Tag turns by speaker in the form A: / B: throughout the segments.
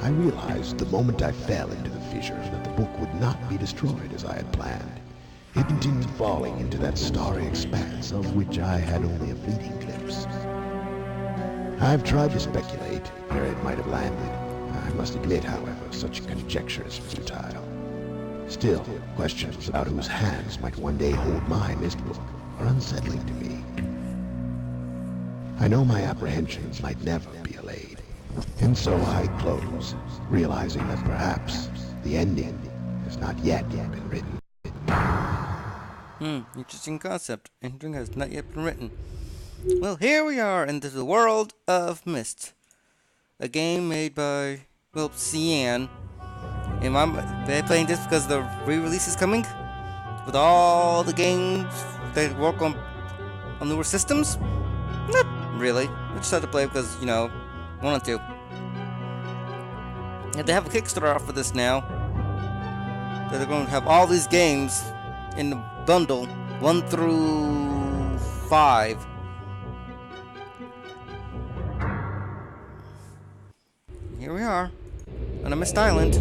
A: I realized the moment I fell into the fissure that the book would not be destroyed as I had planned. It continued falling into that starry expanse of which I had only a fleeting glimpse. I've tried to speculate where it might have landed. I must admit, however, such conjecture is futile. Still, questions about whose hands might one day hold my Myst book are unsettling to me. I know my apprehensions might never be allayed, and so I close, realizing that perhaps the ending has not yet been written.
B: Interesting concept. Ending has not yet been written. Well, here we are into the world of Myst. A game made by, well, Cyan. Am I playing this because the re-release is coming? With all the games that work on newer systems? Not really. I just had to play because, you know, wanted to. And they have a Kickstarter out for this now. That they're going to have all these games in the bundle 1 through 5. Here we are on a Myst Island.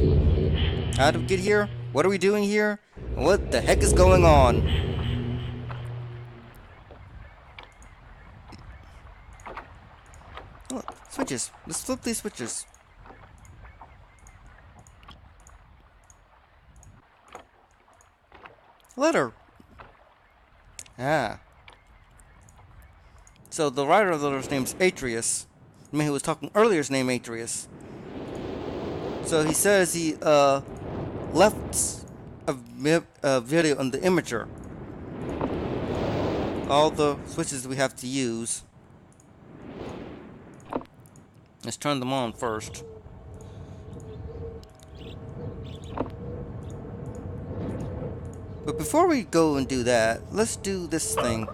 B: How did we get here? What are we doing here? What the heck is going on? Oh, switches. Let's flip these switches. Letter. Ah. So the writer of the letter's name's Atreus. The man who was talking earlier is named Atreus. So he says he left a video on the imager. All the switches we have to use. Let's turn them on first. But before we go and do that, let's do this thing.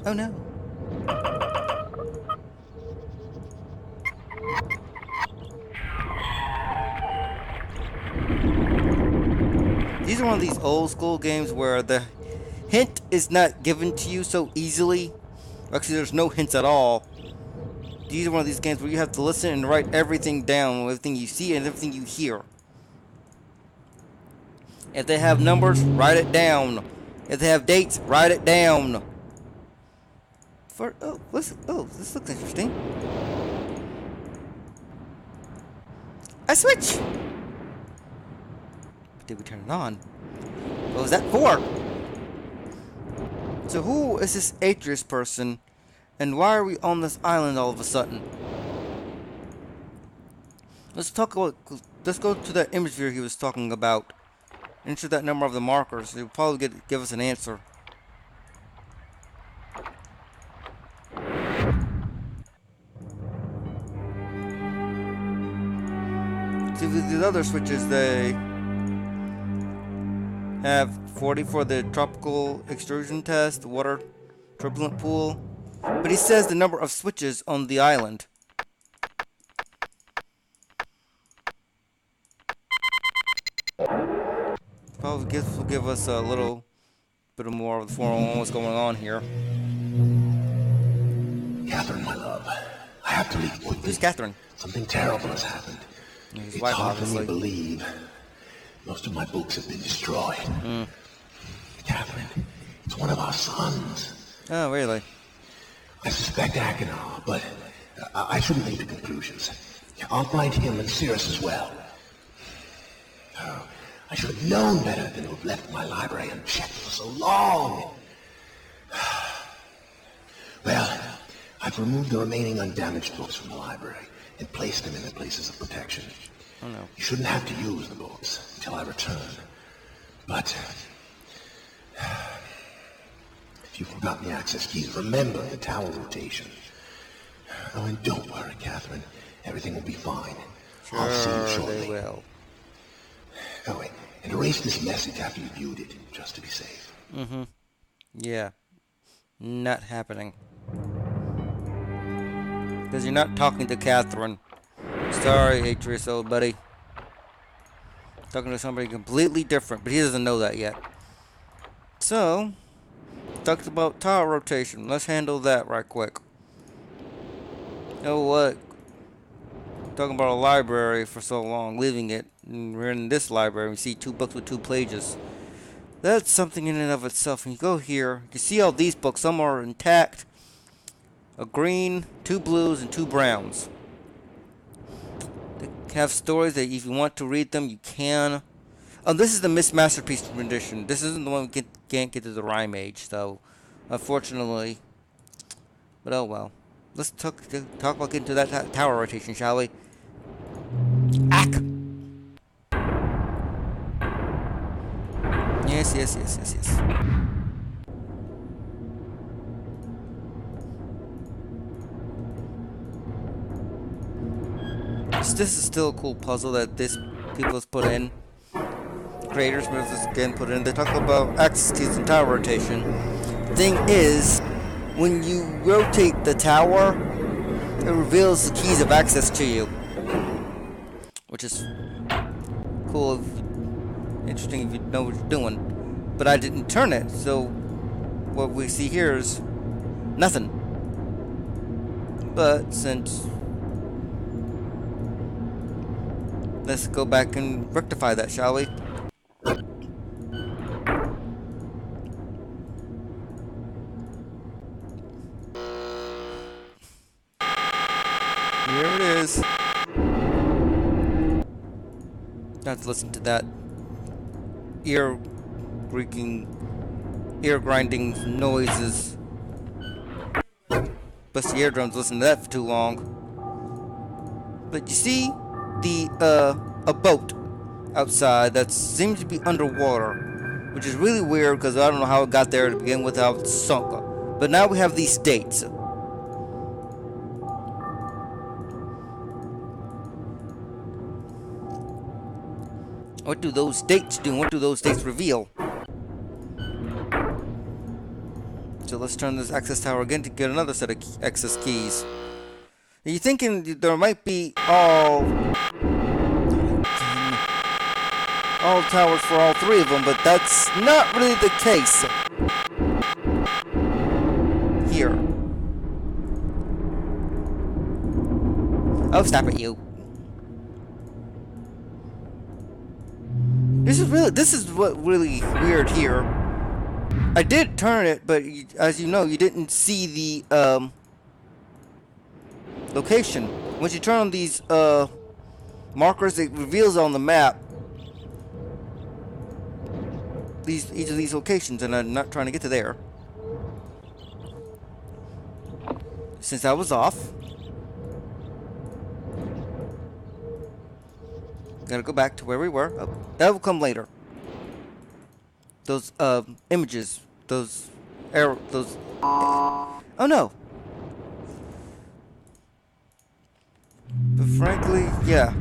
B: Oh no. These are one of these old school games where the hint is not given to you so easily. Actually, there's no hints at all. These are one of these games where you have to listen and write everything down, everything you see and everything you hear. If they have numbers, write it down. If they have dates, write it down. This looks interesting. A switch. Did we turn it on? What was that for? So who is this Atreus person? And why are we on this island all of a sudden? Let's go to that image viewer he was talking about. Enter that number of the markers. He'll probably give us an answer. See, with these other switches, they have 40 for the tropical extrusion test, water turbulent pool. But he says the number of switches on the island. Probably will give us a little bit more of the 411 what's going on here.
A: Catherine, my love, I have to leave quickly.
B: Who's Catherine?
A: Something terrible has happened.
B: His wife,
A: hard for me
B: obviously.
A: to believe. Most of my books have been destroyed. Catherine, it's one of our sons.
B: Oh, really?
A: I suspect Achenar, but I shouldn't leap to conclusions. I'll find him and Cirrus as well. Oh, I should have known better than to have left my library unchecked for so long. Well, I've removed the remaining undamaged books from the library and placed them in their places of protection.
B: Oh no.
A: You shouldn't have to use the books until I return. But if you've forgotten the access keys, remember the tower rotation. Oh, and don't worry, Catherine. Everything will be fine. I'll see you shortly.
B: They will.
A: Oh, wait. And erase this message after you viewed it, just to be safe.
B: Yeah. Not happening. Because you're not talking to Catherine. Sorry, Atreus, old buddy. Talking to somebody completely different, but he doesn't know that yet. So, talked about tower rotation. Let's handle that right quick. Oh, what? Talking about a library for so long, leaving it. And we're in this library. We see 2 books with 2 pages. That's something in and of itself. When you go here, you see all these books. Some are intact. A green, 2 blues, and 2 browns. They have stories that if you want to read them, you can. Oh, this is the Myst Masterpiece rendition. This isn't the one we can't get to the Rhyme Age, though, unfortunately. But oh well. Let's talk about getting to that tower rotation, shall we? Ack! Yes. This is still a cool puzzle that people have put in. Creators again put in. They talk about axis keys and tower rotation. Thing is, when you rotate the tower, it reveals the keys of access to you, which is cool, interesting if you know what you're doing. But I didn't turn it, so what we see here is nothing. But since let's go back and rectify that, shall we? Here it is. Have to listen to that ear-grinding noises. Bust the eardrums listening to that for too long. But you see a boat outside that seems to be underwater, which is really weird because I don't know how it got there to begin with, how it sunk. But now we have these dates. What do those dates do? What do those dates reveal? So let's turn this access tower again to get another set of access keys. Are you thinking there might be all towers for all 3 of them, but that's not really the case here. Oh, stop it, you. This is what really weird here. I did turn it, but as you know, you didn't see the location. Once you turn on these markers, it reveals on the map each of these locations, and I'm not trying to get to there since I was off. Gotta go back to where we were. Oh, that will come later. Those images, those those. Oh no. But frankly, yeah.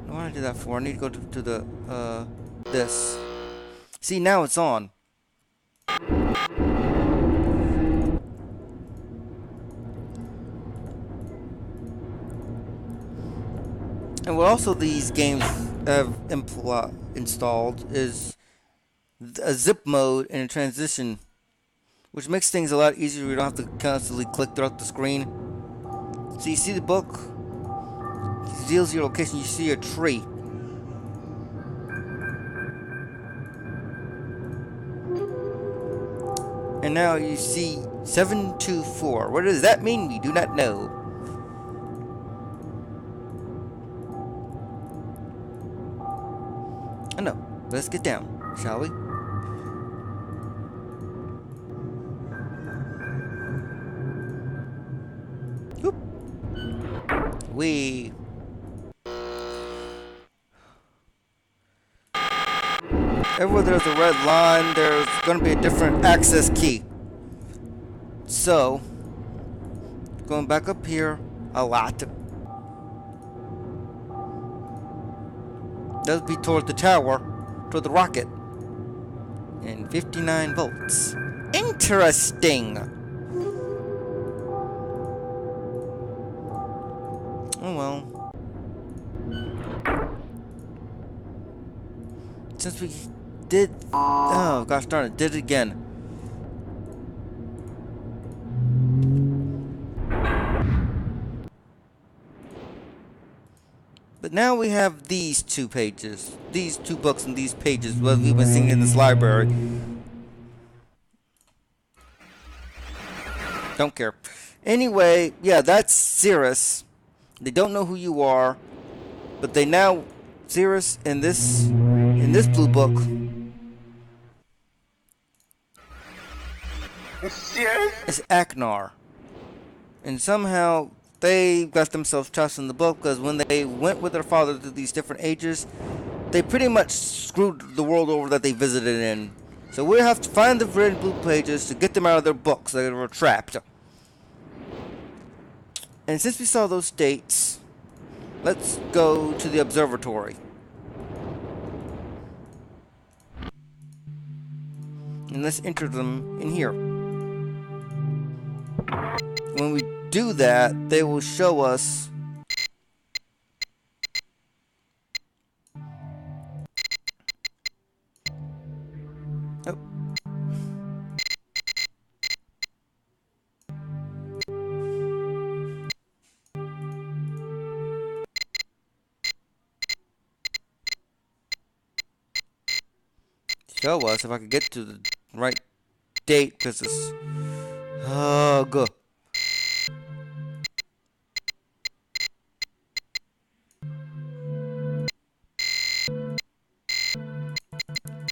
B: What do I do that for? I need to go to the this. See, now it's on. And what also these games have installed is a zip mode and a transition, which makes things a lot easier. You don't have to constantly click throughout the screen. So you see the book, it reveals your location, you see a tree. And now you see 724. What does that mean? We do not know. Oh no, let's get down, shall we? Whoop. Everywhere there's a red line, there's going to be a different access key. So, going back up here a lot. That would be toward the tower, toward the rocket. And 59 volts. Interesting! Oh well. Since we did... Oh gosh darn it, did it again. But now we have these two pages. These two books and these pages, what we've been seeing in this library. Don't care. Anyway, yeah, that's Cirrus. They don't know who you are, but they now Cirrus in this blue book. Is Aknar, and somehow they got themselves tossed in the book because when they went with their father to these different ages, they pretty much screwed the world over that they visited in. So we have to find the red and blue pages to get them out of their books that were trapped. And since we saw those dates, let's go to the observatory. And let's enter them in here. When we do that, they will show us if I could get to the right date, because it's good.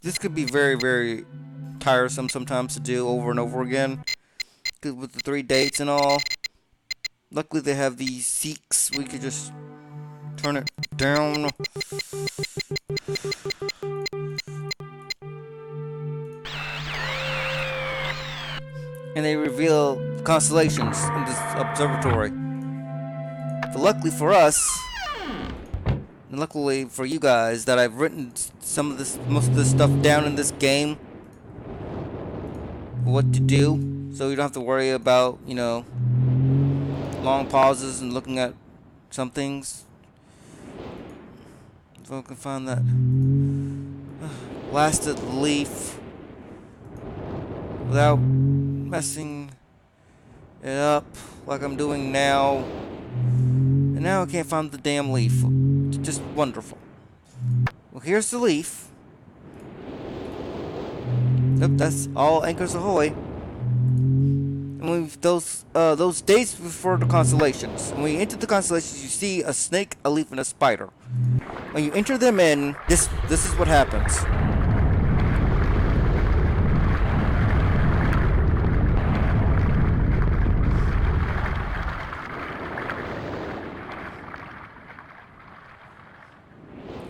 B: This could be very, very tiresome sometimes to do over and over again, with the 3 dates and all. Luckily they have these seeks. We could just turn it down. And they reveal constellations in this observatory. But luckily for us, and luckily for you guys, that I've written most of this stuff down in this game, what to do, so you don't have to worry about, long pauses and looking at some things. If I can find that blasted leaf without messing it up like I'm doing now. And now I can't find the damn leaf. It's just wonderful. Well, here's the leaf. Yep, that's all anchors ahoy. And we've those dates refer to constellations. When you enter the constellations, you see a snake, a leaf, and a spider. When you enter them in, this is what happens.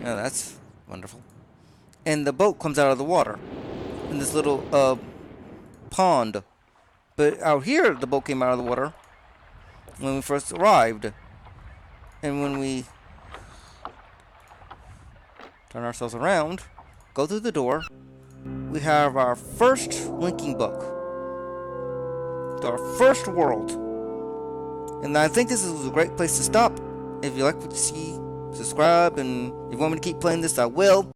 B: Oh, that's wonderful. And the boat comes out of the water in this little pond. But out here, the boat came out of the water when we first arrived. And when we turn ourselves around, go through the door, we have our first linking book to our first world. And I think this is a great place to stop. If you like what you see, subscribe, and if you want me to keep playing this, I will.